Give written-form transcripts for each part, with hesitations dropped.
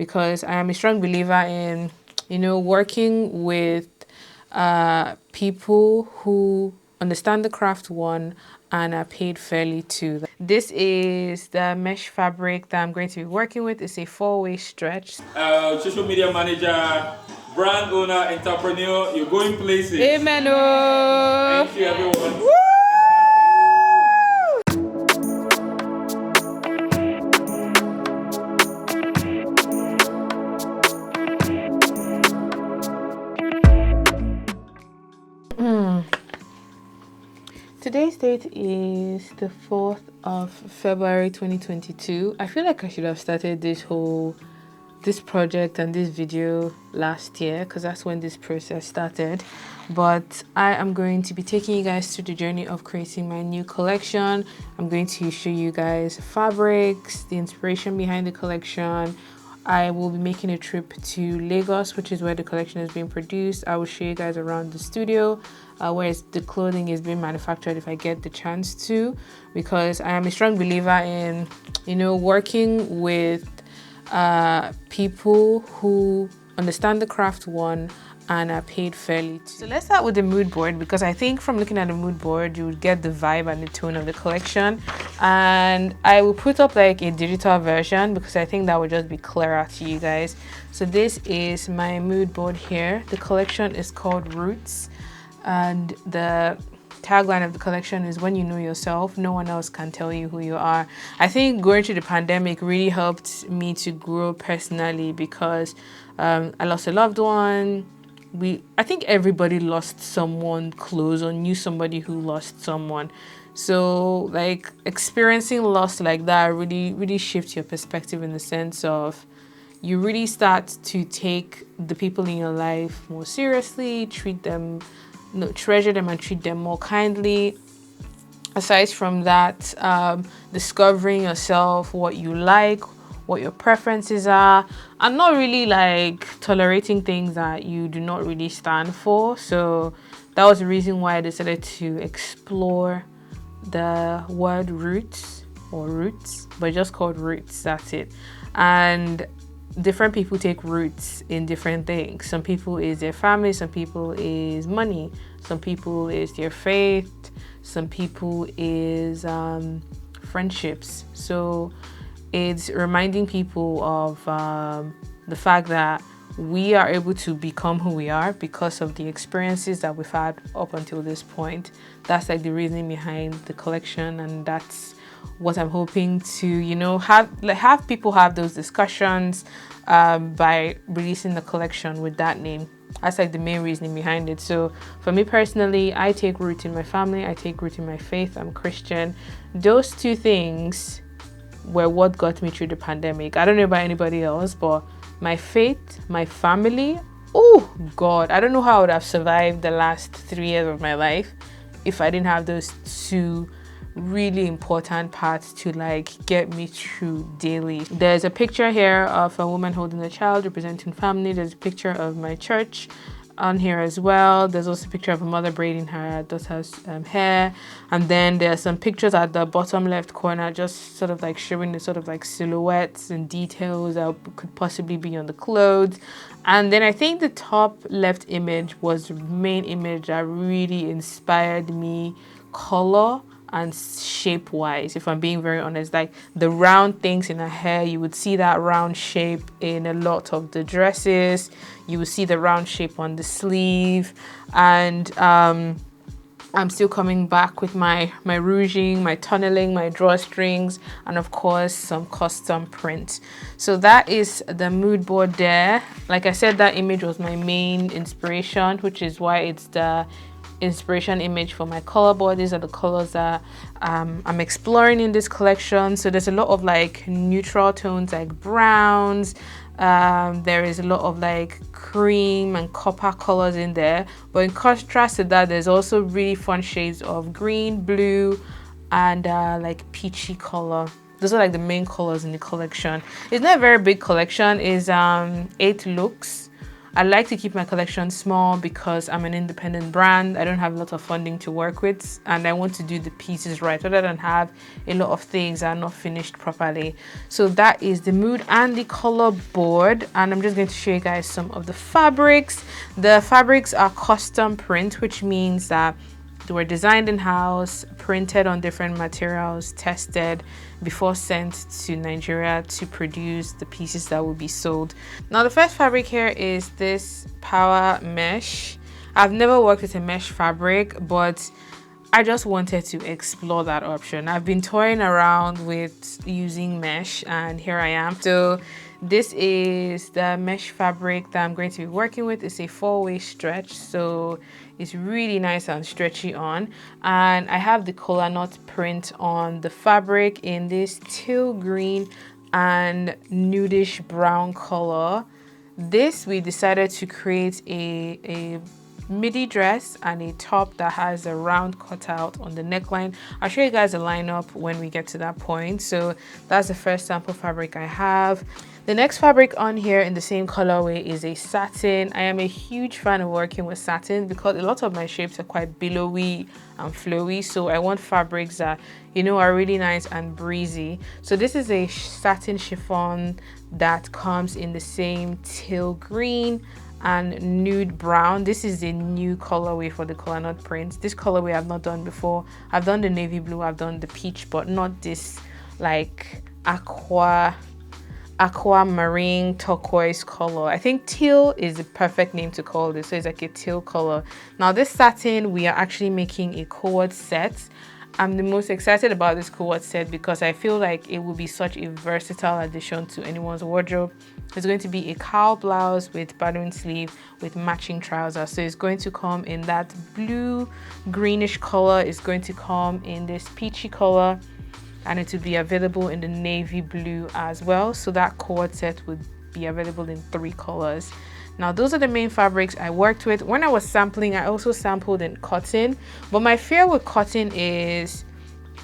because I am a strong believer in, working with people who understand the craft one and are paid fairly too. This is the mesh fabric that I'm going to be working with. It's a 4-way stretch. Social media manager, brand owner, entrepreneur, you're going places. Amen. Thank you, everyone. Woo! Today's date is the 4th of February 2022. I feel like I should have started this project and this video last year, because that's when this process started. But I am going to be taking you guys through the journey of creating my new collection. I'm going to show you guys fabrics, the inspiration behind the collection. I will be making a trip to Lagos, which is where the collection is being produced. I will show you guys around the studio, where the clothing is being manufactured if I get the chance to, because I am a strong believer in, working with people who understand the craft one and are paid fairly too. So let's start with the mood board, because I think from looking at the mood board you would get the vibe and the tone of the collection, and I will put up like a digital version because I think that would just be clearer to you guys. So this is my mood board here. The collection is called Roots, and the tagline of the collection is, when you know yourself, no one else can tell you who you are. I think going through the pandemic really helped me to grow personally, because I lost a loved one. I think everybody lost someone close or knew somebody who lost someone. So like experiencing loss like that really shifts your perspective, in the sense of you really start to take the people in your life more seriously, treasure them and treat them more kindly. Aside from that, discovering yourself, what you like, what your preferences are, and not really like tolerating things that you do not really stand for. So that was the reason why I decided to explore the word roots, but just called Roots, that's it. And different people take roots in different things. Some people is their family, some people is money, some people is their faith, some people is friendships. So it's reminding people of the fact that we are able to become who we are because of the experiences that we've had up until this point. That's like the reasoning behind the collection, and that's what I'm hoping to, have people have those discussions by releasing the collection with that name. That's like the main reasoning behind it. So for me personally, I take root in my family, I take root in my faith, I'm Christian. Those two things were what got me through the pandemic. I don't know about anybody else, but my faith, my family, oh God, I don't know how I would have survived the last 3 years of my life if I didn't have those two really important parts to like get me through daily. There's a picture here of a woman holding a child representing family. There's a picture of my church on here as well. There's also a picture of a mother braiding her daughter's hair, and then there's some pictures at the bottom left corner just sort of like showing the sort of like silhouettes and details that could possibly be on the clothes. And then I think the top left image was the main image that really inspired me color and shape wise, if I'm being very honest. Like the round things in her hair, you would see that round shape in a lot of the dresses. You would see the round shape on the sleeve, and I'm still coming back with my rouging, my tunneling, my drawstrings, and of course some custom print. So that is the mood board there. Like I said, that image was my main inspiration, which is why it's the inspiration image for my color board. These are the colors that I'm exploring in this collection. So there's a lot of like neutral tones like browns. There is a lot of like cream and copper colors in there, but in contrast to that, there's also really fun shades of green, blue, and like peachy color. Those are like the main colors in the collection. It's not a very big collection. It's 8 looks. I like to keep my collection small because I'm an independent brand. I don't have a lot of funding to work with, and I want to do the pieces right rather than have a lot of things that are not finished properly. So that is the mood and the color board, and I'm just going to show you guys some of the fabrics. The fabrics are custom print, which means that they were designed in-house, printed on different materials, tested before sent to Nigeria to produce the pieces that will be sold. Now the first fabric here is this power mesh. I've never worked with a mesh fabric, but I just wanted to explore that option. I've been toying around with using mesh, and here I am. So this is the mesh fabric that I'm going to be working with. It's a 4-way stretch, so it's really nice and stretchy on. And I have the kola nut print on the fabric in this teal green and nudish brown color. This, we decided to create a midi dress and a top that has a round cutout on the neckline. I'll show you guys a lineup when we get to that point. So that's the first sample fabric I have. The next fabric on here in the same colorway is a satin. I am a huge fan of working with satin because a lot of my shapes are quite billowy and flowy, so I want fabrics that, you know, are really nice and breezy. So this is a satin chiffon that comes in the same teal green and nude brown. This is a new colorway for the kola nut print. This colorway I've not done before. I've done the navy blue, I've done the peach, but not this like aquamarine turquoise color. I think teal is the perfect name to call this. So it's like a teal color. Now this satin, we are actually making a cord set. I'm the most excited about this cord set because I feel like it will be such a versatile addition to anyone's wardrobe. It's going to be a cowl blouse with balloon sleeve with matching trousers. So it's going to come in that blue greenish color. It's going to come in this peachy color, and it will be available in the navy blue as well. So that cord set would be available in 3 colors. Now those are the main fabrics I worked with. When I was sampling, I also sampled in cotton, but my fear with cotton is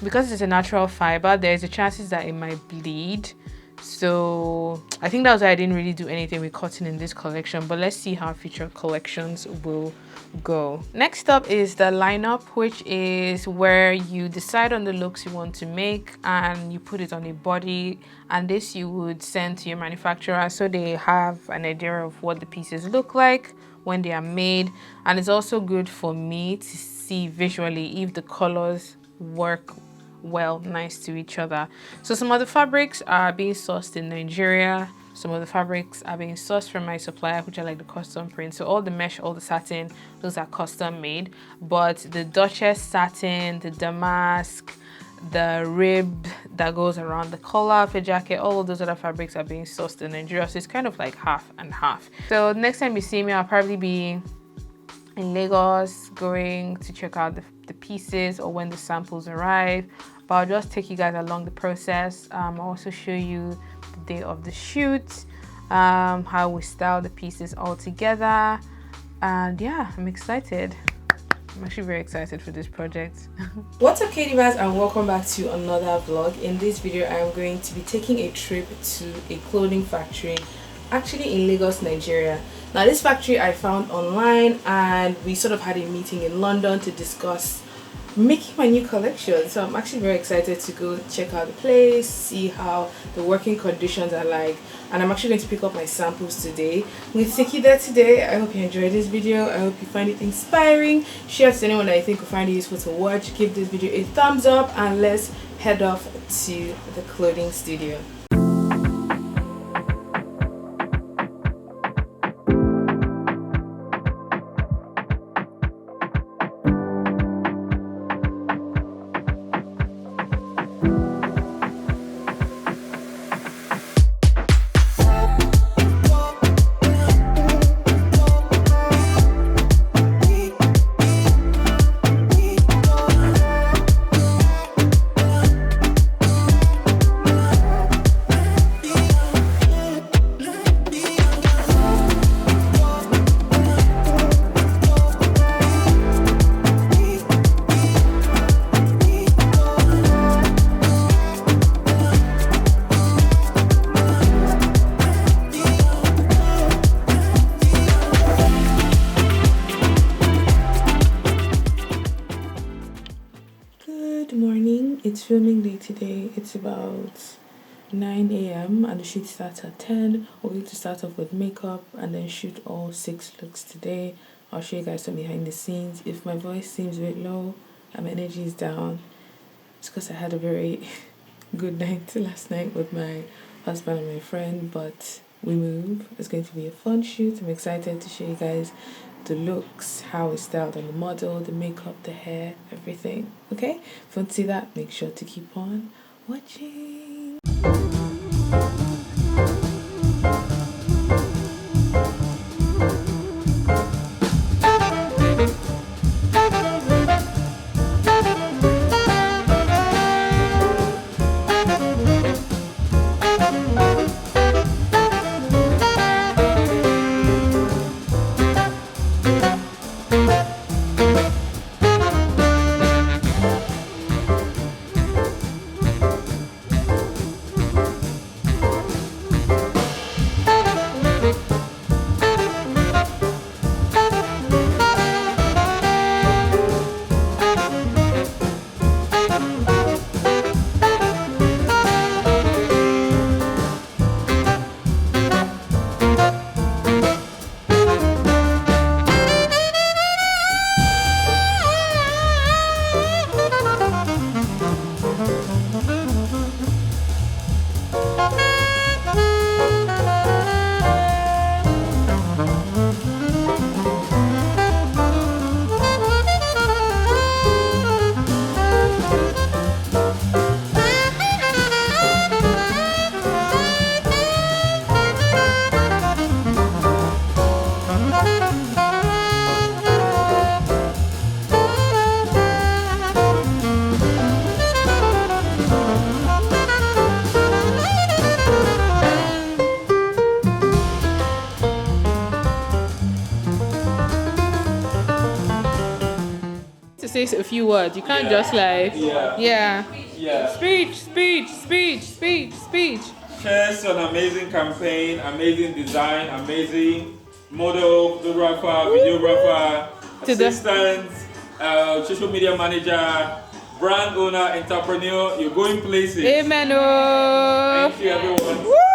because it's a natural fiber, there's a chances that it might bleed. So I think that's why I didn't really do anything with cotton in this collection, but let's see how future collections will go. Next up is the lineup, which is where you decide on the looks you want to make and you put it on a body, and this you would send to your manufacturer so they have an idea of what the pieces look like when they are made. And it's also good for me to see visually if the colors work well, nice to each other. So some of the fabrics are being sourced in Nigeria. Some of the fabrics are being sourced from my supplier, which are like the custom print. So all the mesh, all the satin, those are custom made. But the Duchess satin, the damask, the rib that goes around the collar of a jacket, all of those other fabrics are being sourced in Nigeria. So it's kind of like half and half. So next time you see me, I'll probably be in Lagos going to check out the pieces or when the samples arrive, but I'll just take you guys along the process. I'll also show you the day of the shoot, how we style the pieces all together, and yeah, I'm excited. I'm actually very excited for this project. What's up, Katie Baz, and welcome back to another vlog. In this video, I am going to be taking a trip to a clothing factory actually in Lagos, Nigeria. Now this factory I found online, and we sort of had a meeting in London to discuss making my new collection. So I'm actually very excited to go check out the place, see how the working conditions are like, and I'm actually going to pick up my samples today. I'm going to take you there today. I hope you enjoyed this video. I hope you find it inspiring. Share it to anyone that you think will find it useful to watch. Give this video a thumbs up, and let's head off to the clothing studio. today. It's about 9 a.m. and the shoot starts at 10. We're going to start off with makeup and then shoot all 6 looks today. I'll show you guys some behind the scenes. If my voice seems a bit low and my energy is down, it's because I had a very good night last night with my husband and my friend, but we move. It's going to be a fun shoot. I'm excited to show you guys the looks, how it's styled on the model, the makeup, the hair, everything. Okay? If you want to see that, make sure to keep on watching. To say a few words, you can't just like speech. Shares an amazing campaign, amazing design, amazing model, photographer, videographer, assistant, social media manager, brand owner, entrepreneur. You're going places. Amen. Thank you, everyone.